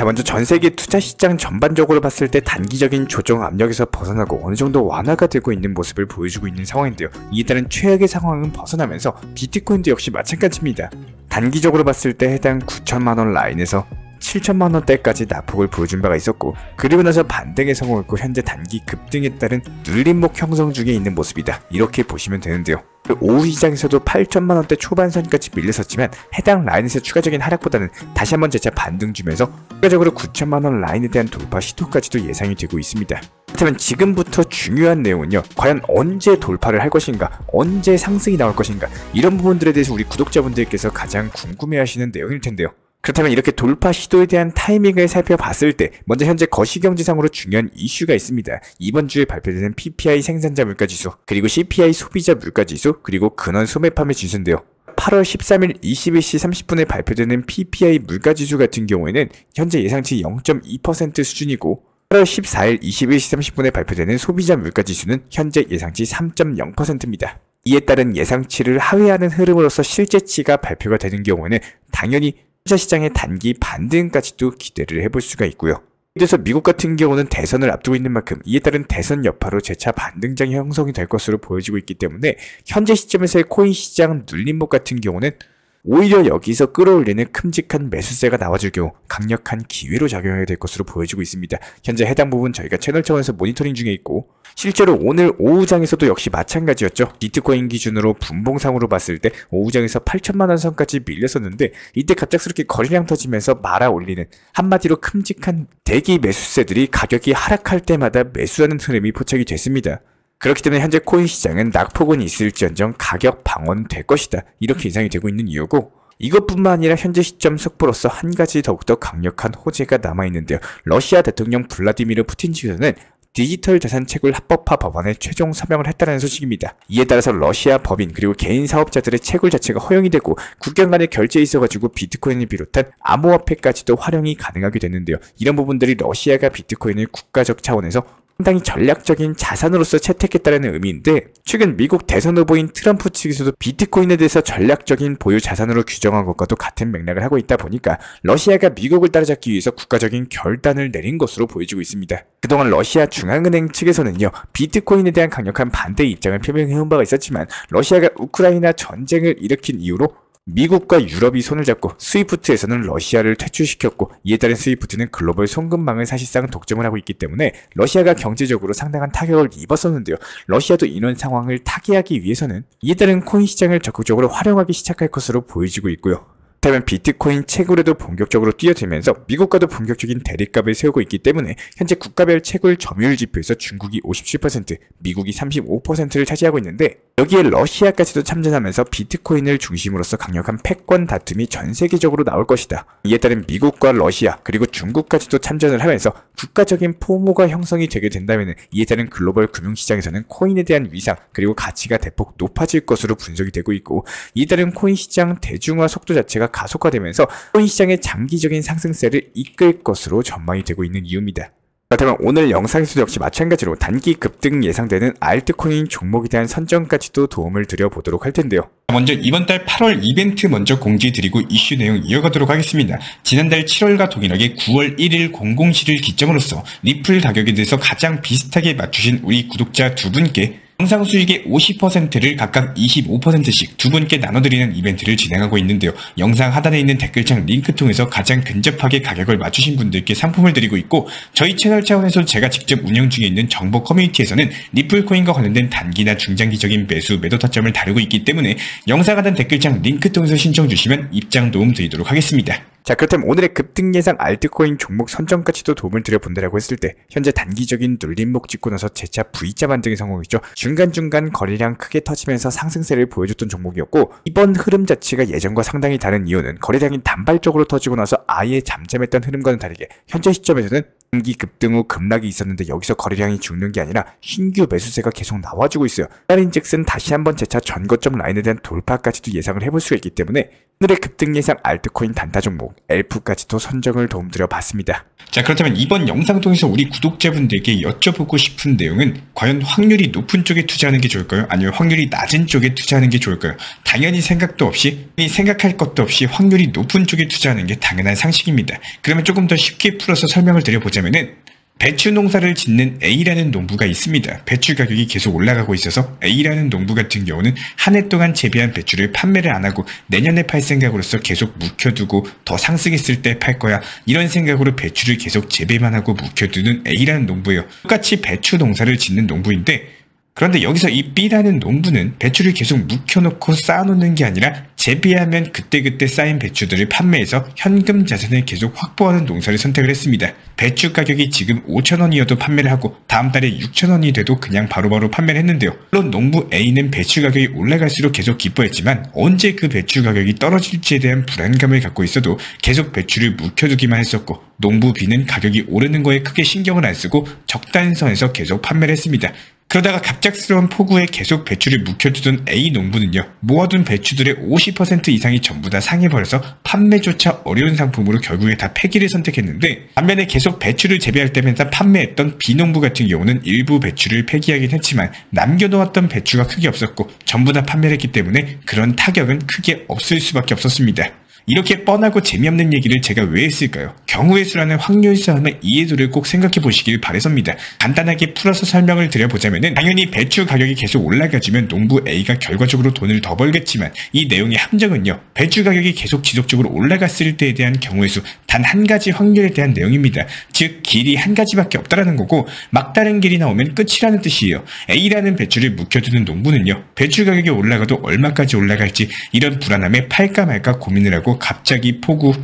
자, 먼저 전세계 투자시장 전반적으로 봤을 때 단기적인 조정 압력에서 벗어나고 어느정도 완화가 되고 있는 모습을 보여주고 있는 상황인데요. 이에 따른 최악의 상황은 벗어나면서 비트코인도 역시 마찬가지입니다. 단기적으로 봤을 때 해당 9천만원 라인에서 7천만원대까지 낙폭을 보여준 바가 있었고, 그리고 나서 반등에 성공했고 현재 단기 급등에 따른 눌림목 형성 중에 있는 모습이다, 이렇게 보시면 되는데요. 오후 시장에서도 8천만원대 초반선까지 밀렸었지만 해당 라인에서 추가적인 하락보다는 다시 한번 재차 반등 주면서 추가적으로 9천만원 라인에 대한 돌파 시도까지도 예상이 되고 있습니다. 그렇다면 지금부터 중요한 내용은요, 과연 언제 돌파를 할 것인가, 언제 상승이 나올 것인가, 이런 부분들에 대해서 우리 구독자분들께서 가장 궁금해하시는 내용일 텐데요. 그렇다면 이렇게 돌파 시도에 대한 타이밍을 살펴봤을 때 먼저 현재 거시경제상으로 중요한 이슈가 있습니다. 이번 주에 발표되는 PPI 생산자 물가지수, 그리고 CPI 소비자 물가지수, 그리고 근원 소매 판매 지수인데요. 8월 13일 21시 30분에 발표되는 PPI 물가지수 같은 경우에는 현재 예상치 0.2% 수준이고, 8월 14일 21시 30분에 발표되는 소비자 물가지수는 현재 예상치 3.0%입니다. 이에 따른 예상치를 하회하는 흐름으로서 실제치가 발표가 되는 경우에는 당연히 투자시장의 단기 반등까지도 기대를 해볼 수가 있고요. 그래서 미국 같은 경우는 대선을 앞두고 있는 만큼 이에 따른 대선 여파로 재차 반등장이 형성이 될 것으로 보여지고 있기 때문에 현재 시점에서의 코인 시장 눌림목 같은 경우는 오히려 여기서 끌어올리는 큼직한 매수세가 나와줄 경우 강력한 기회로 작용하게 될 것으로 보여지고 있습니다. 현재 해당 부분 저희가 채널 차원에서 모니터링 중에 있고, 실제로 오늘 오후장에서도 역시 마찬가지였죠. 비트코인 기준으로 분봉상으로 봤을 때 오후장에서 8천만원 선까지 밀렸었는데 이때 갑작스럽게 거래량 터지면서 말아올리는, 한마디로 큼직한 대기 매수세들이 가격이 하락할 때마다 매수하는 흐름이 포착이 됐습니다. 그렇기 때문에 현재 코인 시장은 낙폭은 있을지언정 가격 방어는 될 것이다, 이렇게 예상이 되고 있는 이유고, 이것뿐만 아니라 현재 시점 속보로서 한 가지 더욱더 강력한 호재가 남아있는데요. 러시아 대통령 블라디미르 푸틴 측에서는 디지털 자산 채굴 합법화 법안에 최종 서명을 했다는 소식입니다. 이에 따라서 러시아 법인 그리고 개인 사업자들의 채굴 자체가 허용이 되고 국경 간의 결제에 있어가지고 비트코인을 비롯한 암호화폐까지도 활용이 가능하게 됐는데요. 이런 부분들이 러시아가 비트코인을 국가적 차원에서 상당히 전략적인 자산으로서 채택했다는 의미인데, 최근 미국 대선 후보인 트럼프 측에서도 비트코인에 대해서 전략적인 보유 자산으로 규정한 것과도 같은 맥락을 하고 있다 보니까 러시아가 미국을 따라잡기 위해서 국가적인 결단을 내린 것으로 보여지고 있습니다. 그동안 러시아 중앙은행 측에서는요, 비트코인에 대한 강력한 반대 입장을 표명해온 바가 있었지만 러시아가 우크라이나 전쟁을 일으킨 이후로 미국과 유럽이 손을 잡고 스위프트에서는 러시아를 퇴출시켰고, 이에 따른 스위프트는 글로벌 송금망을 사실상 독점을 하고 있기 때문에 러시아가 경제적으로 상당한 타격을 입었었는데요. 러시아도 이런 상황을 타개하기 위해서는 이에 따른 코인 시장을 적극적으로 활용하기 시작할 것으로 보여지고 있고요. 그렇다면 비트코인 채굴에도 본격적으로 뛰어들면서 미국과도 본격적인 대립각을 세우고 있기 때문에 현재 국가별 채굴 점유율 지표에서 중국이 57%, 미국이 35%를 차지하고 있는데, 여기에 러시아까지도 참전하면서 비트코인을 중심으로서 강력한 패권 다툼이 전 세계적으로 나올 것이다. 이에 따른 미국과 러시아 그리고 중국까지도 참전을 하면서 국가적인 포모가 형성이 되게 된다면 이에 따른 글로벌 금융시장에서는 코인에 대한 위상 그리고 가치가 대폭 높아질 것으로 분석이 되고 있고, 이에 따른 코인 시장 대중화 속도 자체가 가속화되면서 코인 시장의 장기적인 상승세를 이끌 것으로 전망이 되고 있는 이유입니다. 그렇다면 오늘 영상에서도 역시 마찬가지로 단기 급등 예상되는 알트코인 종목에 대한 선정까지도 도움을 드려보도록 할 텐데요. 먼저 이번 달 8월 이벤트 먼저 공지해드리고 이슈 내용 이어가도록 하겠습니다. 지난달 7월과 동일하게 9월 1일 00시를 기점으로써 리플 가격에 대해서 가장 비슷하게 맞추신 우리 구독자 두 분께 영상 수익의 50%를 각각 25%씩 두 분께 나눠드리는 이벤트를 진행하고 있는데요. 영상 하단에 있는 댓글창 링크 통해서 가장 근접하게 가격을 맞추신 분들께 상품을 드리고 있고, 저희 채널 차원에서 제가 직접 운영 중에 있는 정보 커뮤니티에서는 리플 코인과 관련된 단기나 중장기적인 매수 매도 타점을 다루고 있기 때문에 영상 하단 댓글창 링크 통해서 신청 주시면 입장 도움 드리도록 하겠습니다. 자, 그렇다면 오늘의 급등 예상 알트코인 종목 선정까지도 도움을 드려본다라고 했을 때 현재 단기적인 눌림목 찍고 나서 재차 V자 반등에 성공했죠. 중간중간 거래량 크게 터지면서 상승세를 보여줬던 종목이었고, 이번 흐름 자체가 예전과 상당히 다른 이유는 거래량이 단발적으로 터지고 나서 아예 잠잠했던 흐름과는 다르게 현재 시점에서는 분기 급등 후 급락이 있었는데 여기서 거래량이 죽는 게 아니라 신규 매수세가 계속 나와주고 있어요. 말인즉슨 다시 한번 재차 전고점 라인에 대한 돌파까지도 예상을 해볼 수가 있기 때문에 오늘의 급등 예상 알트코인 단타 종목 엘프까지도 선정을 도움드려 봤습니다. 자, 그렇다면 이번 영상 통해서 우리 구독자분들께 여쭤보고 싶은 내용은 과연 확률이 높은 쪽에 투자하는 게 좋을까요? 아니면 확률이 낮은 쪽에 투자하는 게 좋을까요? 당연히 생각도 없이, 생각할 것도 없이 확률이 높은 쪽에 투자하는 게 당연한 상식입니다. 그러면 조금 더 쉽게 풀어서 설명을 드려보자면은 배추 농사를 짓는 A라는 농부가 있습니다. 배추 가격이 계속 올라가고 있어서 A라는 농부 같은 경우는 한 해 동안 재배한 배추를 판매를 안 하고 내년에 팔 생각으로서 계속 묵혀두고 더 상승했을 때 팔 거야, 이런 생각으로 배추를 계속 재배만 하고 묵혀두는 A라는 농부예요. 똑같이 배추 농사를 짓는 농부인데, 그런데 여기서 이 B라는 농부는 배추를 계속 묵혀놓고 쌓아놓는 게 아니라 재배하면 그때그때 쌓인 배추들을 판매해서 현금 자산을 계속 확보하는 농사를 선택을 했습니다. 배추 가격이 지금 5,000원이어도 판매를 하고 다음 달에 6,000원이 돼도 그냥 바로바로 판매를 했는데요. 물론 농부 A는 배추 가격이 올라갈수록 계속 기뻐했지만 언제 그 배추 가격이 떨어질지에 대한 불안감을 갖고 있어도 계속 배추를 묵혀두기만 했었고, 농부 B는 가격이 오르는 거에 크게 신경을 안 쓰고 적단선에서 계속 판매를 했습니다. 그러다가 갑작스러운 폭우에 계속 배추를 묵혀두던 A 농부는요, 모아둔 배추들의 50% 이상이 전부 다 상해버려서 판매조차 어려운 상품으로 결국에 다 폐기를 선택했는데, 반면에 계속 배추를 재배할 때마다 판매했던 B 농부 같은 경우는 일부 배추를 폐기하긴 했지만 남겨놓았던 배추가 크게 없었고 전부 다 판매를 했기 때문에 그런 타격은 크게 없을 수밖에 없었습니다. 이렇게 뻔하고 재미없는 얘기를 제가 왜 했을까요? 경우의 수라는 확률 싸움의 이해도를 꼭 생각해 보시길 바래섭니다. 간단하게 풀어서 설명을 드려보자면은, 당연히 배추 가격이 계속 올라가주면 농부 A가 결과적으로 돈을 더 벌겠지만 이 내용의 함정은요, 배추 가격이 계속 지속적으로 올라갔을 때에 대한 경우의 수, 단 한 가지 확률에 대한 내용입니다. 즉 길이 한 가지밖에 없다라는 거고, 막다른 길이 나오면 끝이라는 뜻이에요. A라는 배추를 묵혀두는 농부는요, 배추 가격이 올라가도 얼마까지 올라갈지 이런 불안함에 팔까 말까 고민을 하고 갑자기 폭우,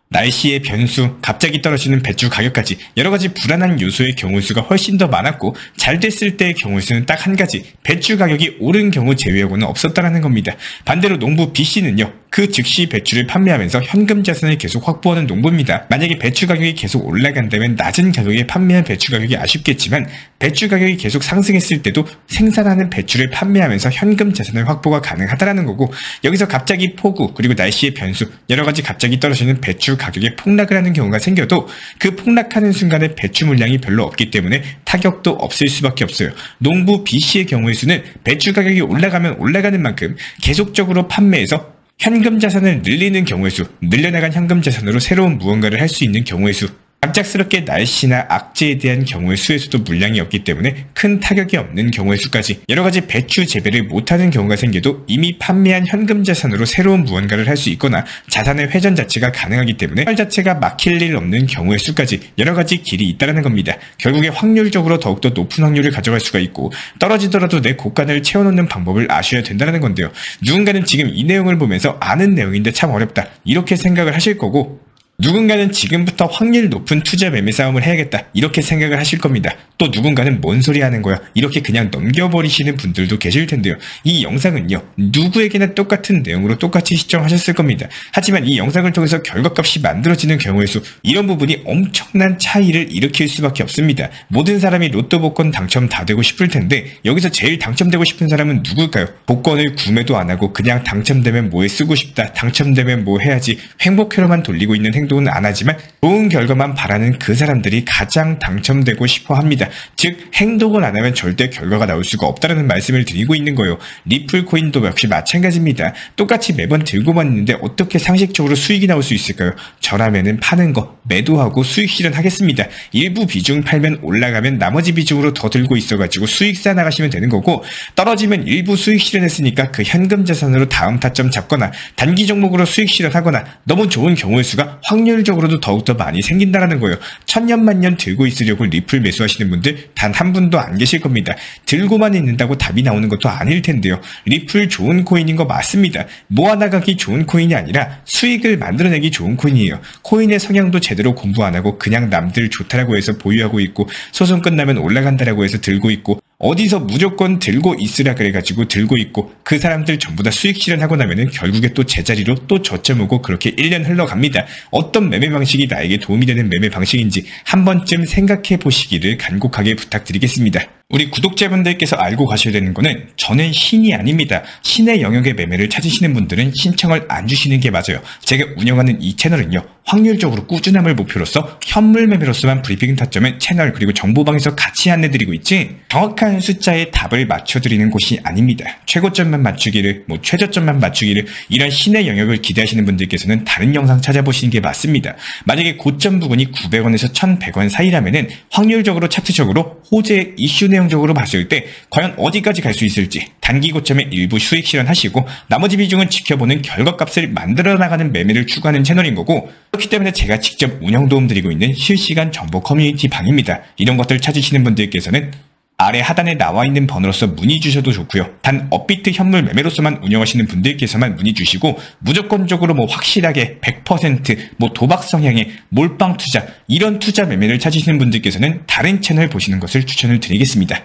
날씨의 변수, 갑자기 떨어지는 배추 가격까지 여러가지 불안한 요소의 경우 수가 훨씬 더 많았고, 잘 됐을 때의 경우 수는 딱 한 가지, 배추 가격이 오른 경우 제외하고는 없었다라는 겁니다. 반대로 농부 B씨는요, 그 즉시 배추를 판매하면서 현금 자산을 계속 확보하는 농부입니다. 만약에 배추 가격이 계속 올라간다면 낮은 가격에 판매한 배추 가격이 아쉽겠지만, 배추 가격이 계속 상승했을 때도 생산하는 배추를 판매하면서 현금 자산을 확보가 가능하다라는 거고, 여기서 갑자기 폭우, 그리고 날씨의 변수, 여러가지 갑자기 떨어지는 배추 가격에 폭락을 하는 경우가 생겨도 그 폭락하는 순간에 배추 물량이 별로 없기 때문에 타격도 없을 수밖에 없어요. 농부 B씨의 경우의 수는 배추 가격이 올라가면 올라가는 만큼 계속적으로 판매해서 현금 자산을 늘리는 경우의 수, 늘려나간 현금 자산으로 새로운 무언가를 할 수 있는 경우의 수, 갑작스럽게 날씨나 악재에 대한 경우의 수에서도 물량이 없기 때문에 큰 타격이 없는 경우의 수까지 여러가지 배추 재배를 못하는 경우가 생겨도 이미 판매한 현금 자산으로 새로운 무언가를 할 수 있거나 자산의 회전 자체가 가능하기 때문에 활 자체가 막힐 일 없는 경우의 수까지 여러가지 길이 있다는 겁니다. 결국에 확률적으로 더욱더 높은 확률을 가져갈 수가 있고, 떨어지더라도 내 곳간을 채워놓는 방법을 아셔야 된다는 건데요. 누군가는 지금 이 내용을 보면서 아는 내용인데 참 어렵다, 이렇게 생각을 하실 거고, 누군가는 지금부터 확률 높은 투자 매매 싸움을 해야겠다, 이렇게 생각을 하실 겁니다. 또 누군가는 뭔 소리 하는 거야, 이렇게 그냥 넘겨버리시는 분들도 계실 텐데요. 이 영상은요, 누구에게나 똑같은 내용으로 똑같이 시청하셨을 겁니다. 하지만 이 영상을 통해서 결과값이 만들어지는 경우의 수, 이런 부분이 엄청난 차이를 일으킬 수밖에 없습니다. 모든 사람이 로또 복권 당첨 다 되고 싶을 텐데, 여기서 제일 당첨되고 싶은 사람은 누굴까요? 복권을 구매도 안 하고 그냥 당첨되면 뭐에 쓰고 싶다, 당첨되면 뭐 해야지, 행복회로만 돌리고 있는 행동은 안 하지만 좋은 결과만 바라는 그 사람들이 가장 당첨되고 싶어 합니다. 즉 행동을 안 하면 절대 결과가 나올 수가 없다는 말씀을 드리고 있는 거예요. 리플 코인도 역시 마찬가지입니다. 똑같이 매번 들고만 있는데 어떻게 상식적으로 수익이 나올 수 있을까요? 저라면은 파는 거 매도하고 수익 실현하겠습니다. 일부 비중 팔면 올라가면 나머지 비중으로 더 들고 있어가지고 수익 쌓아 나가시면 되는 거고, 떨어지면 일부 수익 실현했으니까 그 현금 자산으로 다음 타점 잡거나 단기 종목으로 수익 실현하거나, 너무 좋은 경우의 수가 확률적으로도 더욱더 많이 생긴다라는 거예요. 천년만년 들고 있으려고 리플 매수하시는 분들 단 한 분도 안 계실 겁니다. 들고만 있는다고 답이 나오는 것도 아닐 텐데요. 리플 좋은 코인인 거 맞습니다. 모아나가기 좋은 코인이 아니라 수익을 만들어내기 좋은 코인이에요. 코인의 성향도 제대로 공부 안 하고 그냥 남들 좋다라고 해서 보유하고 있고, 소송 끝나면 올라간다라고 해서 들고 있고, 어디서 무조건 들고 있으라 그래가지고 들고 있고 그 사람들 전부 다 수익 실현하고 나면은 결국에 또 제자리로 또 저점 오고 그렇게 1년 흘러갑니다. 어떤 매매 방식이 나에게 도움이 되는 매매 방식인지 한 번쯤 생각해 보시기를 간곡하게 부탁드리겠습니다. 우리 구독자분들께서 알고 가셔야 되는 거는 저는 신이 아닙니다. 신의 영역의 매매를 찾으시는 분들은 신청을 안 주시는 게 맞아요. 제가 운영하는 이 채널은요. 확률적으로 꾸준함을 목표로서 현물 매매로서만 브리핑 타점은 채널 그리고 정보방에서 같이 안내드리고 있지 정확한 숫자의 답을 맞춰드리는 곳이 아닙니다. 최고점만 맞추기를 최저점만 맞추기를 이런 신의 영역을 기대하시는 분들께서는 다른 영상 찾아보시는 게 맞습니다. 만약에 고점 부근이 900원에서 1100원 사이라면은 확률적으로 차트적으로 호재 이슈 내용적으로 봤을 때 과연 어디까지 갈 수 있을지 단기 고점에 일부 수익 실현하시고 나머지 비중은 지켜보는 결과값을 만들어 나가는 매매를 추구하는 채널인 거고 그렇기 때문에 제가 직접 운영 도움 드리고 있는 실시간 정보 커뮤니티 방입니다. 이런 것들 찾으시는 분들께서는 아래 하단에 나와 있는 번호로서 문의 주셔도 좋고요. 단 업비트 현물 매매로서만 운영하시는 분들께서만 문의 주시고 무조건적으로 확실하게 100% 도박 성향의 몰빵 투자 이런 투자 매매를 찾으시는 분들께서는 다른 채널 보시는 것을 추천을 드리겠습니다.